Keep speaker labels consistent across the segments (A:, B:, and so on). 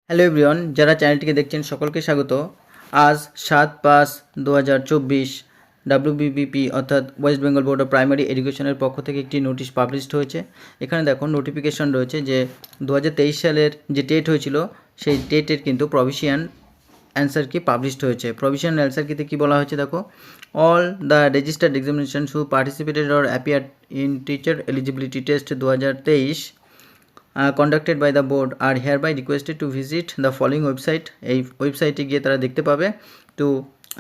A: Hello everyone, যারা চ্যানেলটিকে দেখছেন সকলকে স্বাগত। আজ 7/5/2024 ডাব্লিউবিবিপি অর্থাৎ West Bengal board of primary এডুকেশনের পক্ষ থেকে একটি নোটিশ পাবলিশড হয়েছে। এখানে দেখো নোটিফিকেশন রয়েছে যে 2023 সালের যে টেট হয়েছিল সেই টেটের কিন্তু প্রভিশন অ্যান্সার কি পাবলিশড হয়েছে। প্রভিশন অ্যান্সার কিতে কী বলা হয়েছে দেখো, all the registered examination who participated or appear in teacher eligibility test 2023 conducted by the board are hereby requested to visit the following website. এই ওয়েবসাইটে গিয়ে তারা দেখতে পাবে to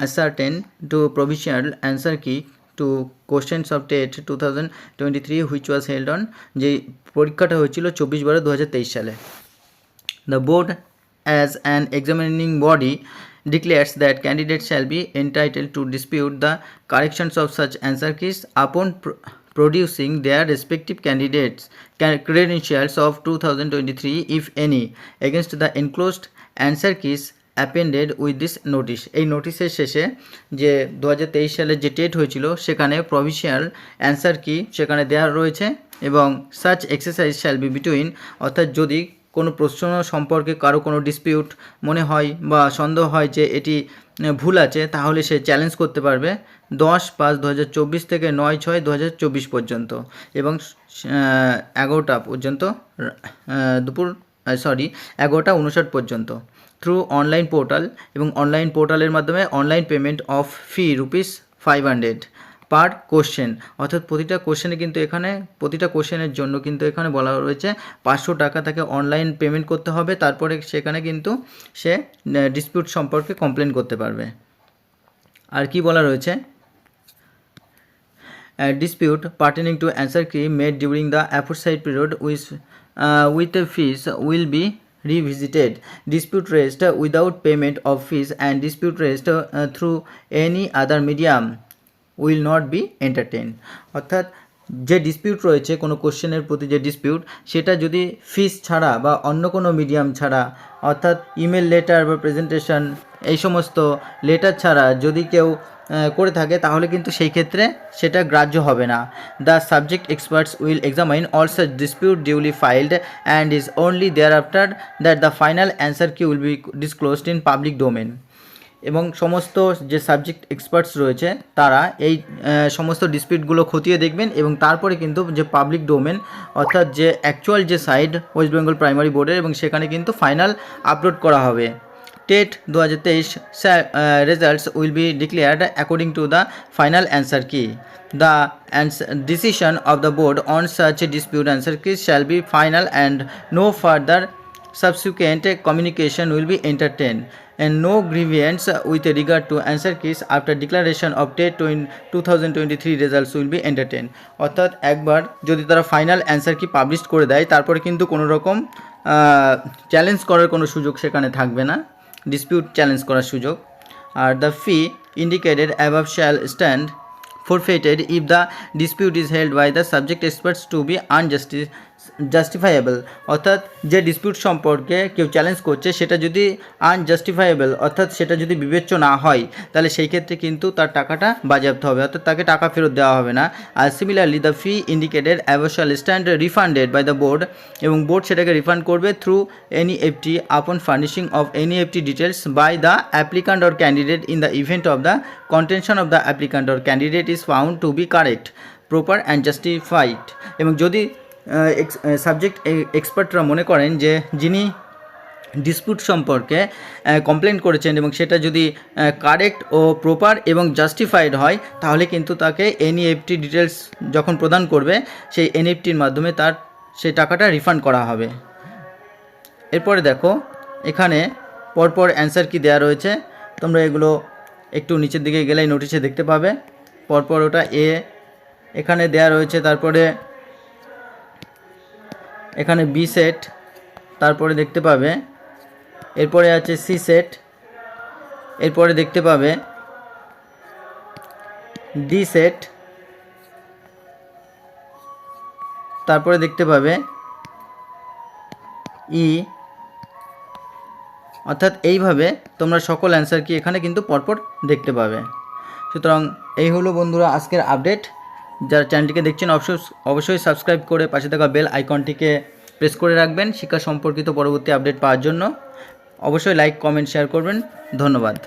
A: ascertain to provisional answer key to questions of TET 2023 which was held on, যে পরীক্ষাটা হয়েছিল 24/12/2023 সালে। The board as an examining body declares that candidates shall be entitled to dispute the corrections of such answer keys upon producing their respective candidates credentials of 2023 if any against the enclosed answer keys appended with this notice. এই নোটিশের শেষে যে 2023 সালে যে TET হয়েছিল সেখানে provisional answer কি সেখানে দেওয়া রয়েছে এবং such exercise shall be between, অর্থাৎ যদি কোনো প্রশ্ন সম্পর্কে কারো কোনো ডিসপিউট মনে হয় বা সন্দেহ হয় যে এটি ভুল আছে তাহলে সে চ্যালেঞ্জ করতে পারবে 10/5/2024 থেকে 9/6/2024 পর্যন্ত এবং 11টা পর্যন্ত দুপুর 11:59 পর্যন্ত থ্রু অনলাইন পোর্টাল, এবং অনলাইন পোর্টালের মাধ্যমে online payment of fee ₹500 per question, অর্থাৎ প্রতিটা কোশ্চেনে কিন্তু এখানে প্রতিটা কোশ্চেনের জন্য কিন্তু এখানে বলা রয়েছে 500 টাকা তাকে অনলাইন পেমেন্ট করতে হবে। তারপরে সেখানে কিন্তু সে ডিসপিউট সম্পর্কে কমপ্লেন করতে পারবে। আর কি বলা রয়েছে, dispute pertaining to answer key made during the aforesaid period with a fees will be revisited. Dispute raised without payment of fees and dispute raised through any other medium will not be entertained. অর্থাৎ যে dispute রয়েছে কোনো কোশ্চেনের প্রতি যে dispute সেটা যদি ফিস ছাড়া বা অন্য কোনো মিডিয়াম ছাড়া, অর্থাৎ ইমেল লেটার বা প্রেজেন্টেশন এই সমস্ত লেটার ছাড়া যদি কেউ করে থাকে তাহলে কিন্তু সেই ক্ষেত্রে সেটা গ্রাহ্য হবে না। The subject experts will examine all such dispute duly filed and is only thereafter that the final answer key will be disclosed in public domain. এবং সমস্ত যে সাবজেক্ট এক্সপার্টস রয়েছে তারা এই সমস্ত ডিসপিউটগুলো খতিয়ে দেখবেন এবং তারপরে কিন্তু যে পাবলিক ডোমেন অর্থাৎ যে অ্যাকচুয়াল যে সাইট ওয়েস্ট বেঙ্গল প্রাইমারি বোর্ডের এবং সেখানে কিন্তু ফাইনাল আপলোড করা হবে। TET 2023 results will be declared according to the final answer key. The decision of the board on such dispute answer keys shall be final and no further subsequent communication will be entertained, and no grievance with regard to answer keys after declaration of TET 2023 results will be entertained. অর্থাৎ একবার যদি তারা final answer কি publish করে দেয় তারপরে কিন্তু কোনো রকম চ্যালেঞ্জ করার কোনো সুযোগ সেখানে থাকবে না, ডিসপিউট চ্যালেঞ্জ করার সুযোগ। Are the fee indicated above shall stand forfeited if the dispute is held by the subject experts to be unjustifiable. অর্থাৎ যে ডিসপিউট সম্পর্কে কেউ চ্যালেঞ্জ করছে সেটা যদি আনজাস্টিফাইয়েবল অর্থাৎ সেটা যদি বিবেচ্য না হয় তাহলে সেই ক্ষেত্রে কিন্তু তার টাকাটা বাজেয়াপ্ত হবে, অর্থাৎ তাকে টাকা ফেরত দেওয়া হবে না। আর similarly the fee indicated above shall stand refunded by the board, এবং বোর্ড সেটাকে রিফান্ড করবে through NEFT upon furnishing of NEFT details by the applicant or candidate in the event of the contention of the applicant or candidate is found to be correct, proper and justified. এবং যদি subject এক্সপার্টরা মনে করেন যে যিনি dispute সম্পর্কে complain করেছেন এবং সেটা যদি কারেক্ট ও প্রপার এবং জাস্টিফাইড হয় তাহলে কিন্তু তাকে এনইএফটি ডিটেলস যখন প্রদান করবে সেই এনইএফটির মাধ্যমে তার সেই টাকাটা রিফান্ড করা হবে। এরপরে দেখো এখানে পরপর অ্যান্সার কি দেওয়া রয়েছে, তোমরা এগুলো একটু নিচের দিকে গেলেই নোটিশে দেখতে পাবে। পরপর ওটা এ এখানে দেয়া রয়েছে, তারপরে এখানে বি সেট, তারপরে দেখতে পাবে এরপরে আছে সি সেট, এরপরে দেখতে পাবে ডি সেট, তারপরে দেখতে পাবে ই, অর্থাৎ এইভাবে তোমরা সকল অ্যান্সার কি এখানে কিন্তু পরপর দেখতে পাবে। সুতরাং এই হলো বন্ধুরা আজকের আপডেট। যারা চ্যানেলটিকে দেখছেন অবশ্যই সাবস্ক্রাইব করে পাশে থাকা বেল আইকনটিকে প্রেস করে রাখবেন শিক্ষা সম্পর্কিত পরবর্তী আপডেট পাওয়ার জন্য। অবশ্যই লাইক কমেন্ট শেয়ার করবেন। ধন্যবাদ।